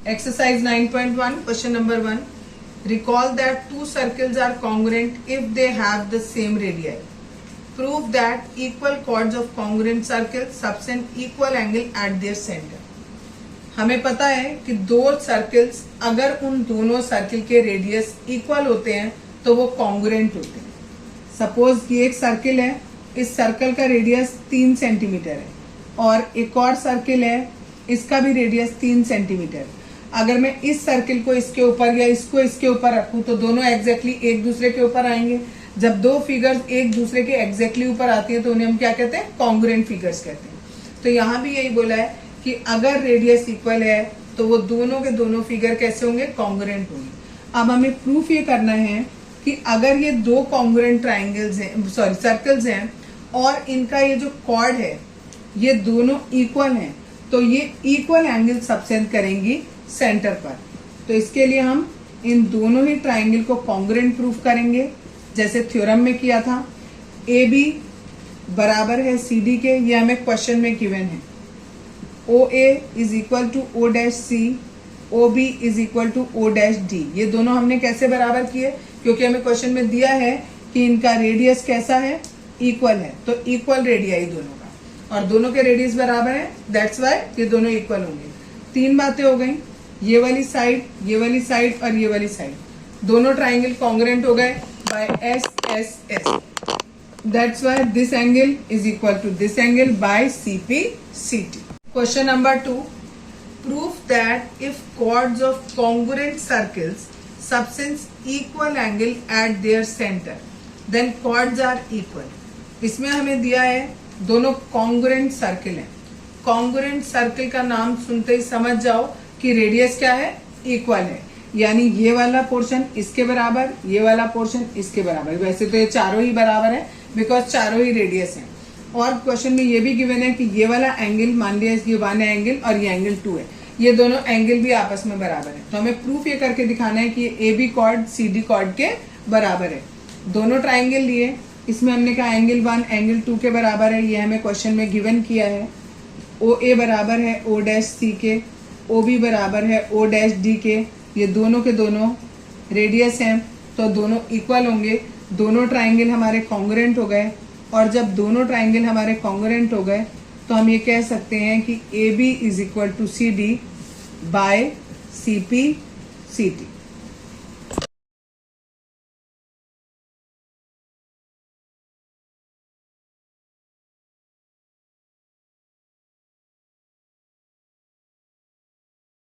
Exercise 9.1, question number 1. Recall that two circles are congruent if they have the same radii. Prove that equal chords of congruent circles subtend equal angle at their center. हमें पता है कि दो circles अगर उन दोनों circle के radius equal होते हैं तो वो कॉन्ग्रुएंट होते हैं. सपोज कि एक सर्कल है, इस सर्कल का रेडियस 3 सेंटीमीटर है और एक और सर्कल है, इसका भी रेडियस 3 सेंटीमीटर. अगर मैं इस सर्कल को इसके ऊपर या इसको इसके ऊपर रखूं तो दोनों एग्जैक्टली एक दूसरे के ऊपर आएंगे. जब दो फिगर्स एक दूसरे के एग्जैक्टली ऊपर आती है तो उन्हें हम क्या कहते हैं? कॉन्ग्रुएंट फिगर्स कहते हैं. तो यहाँ भी यही बोला है कि अगर रेडियस इक्वल है तो वो दोनों के दोनों फिगर कैसे होंगे? कॉन्ग्रुएंट होंगे. अब हमें प्रूफ ये करना है कि अगर ये दो कॉन्ग्रुएंट ट्राइंगल्स हैं, सॉरी सर्कल्स हैं, और इनका ये जो कॉर्ड है ये दोनों इक्वल हैं तो ये इक्वल एंगल सबसेंड करेंगी सेंटर पर. तो इसके लिए हम इन दोनों ही ट्राइंगल को कॉन्ग्रुएंट प्रूफ करेंगे जैसे थ्योरम में किया था. ए बी बराबर है सी डी के, ये हमें क्वेश्चन में गिवन है. O A is equal to O dash C, O B is equal to O dash D. ये दोनों हमने कैसे बराबर किए? क्योंकि हमें क्वेश्चन में दिया है कि इनका रेडियस कैसा है? इक्वल है. तो इक्वल रेडियाई दोनों का, और दोनों के रेडियस बराबर है, दैट्स वाई ये दोनों इक्वल होंगे. तीन बातें हो गई, ये वाली साइड, ये वाली साइड और ये वाली साइड. दोनों ट्राइंगल कॉन्ग्रुएंट हो गए by S S S. That's why this angle is equal to this angle by C P C T. Question number 2. Prove that if chords of congruent circles subtend equal angle at their center, then chords are equal. इसमें हमें दिया है दोनों congruent circle हैं. congruent circle का नाम सुनते ही समझ जाओ कि रेडियस क्या है? इक्वल है. यानी ये वाला पोर्शन इसके बराबर, ये वाला पोर्शन इसके बराबर. वैसे तो ये चारों ही बराबर है बिकॉज चारों ही रेडियस हैं. और क्वेश्चन में ये भी गिवन है कि ये वाला एंगल, मान लिया ये 1 एंगल और ये एंगल 2 है, ये दोनों एंगल भी आपस में बराबर है. तो हमें प्रूफ ये करके दिखाना है कि A B chord C D chord के बराबर है. दोनों ट्राइंगल लिए, इसमें हमने कहा एंगल 1 एंगल 2 के बराबर है, ये हमें क्वेश्चन में गिवन किया है. ओ ए बराबर है ओ डैश सी के, ओ बी बराबर है ओ डैश डी के. ये दोनों के दोनों रेडियस हैं तो दोनों इक्वल होंगे. दोनों ट्राइंगल हमारे कॉन्ग्रुएंट हो गए, और जब दोनों ट्राइंगल हमारे कॉन्ग्रुएंट हो गए तो हम ये कह सकते हैं कि A B is equal to C D by C P C T.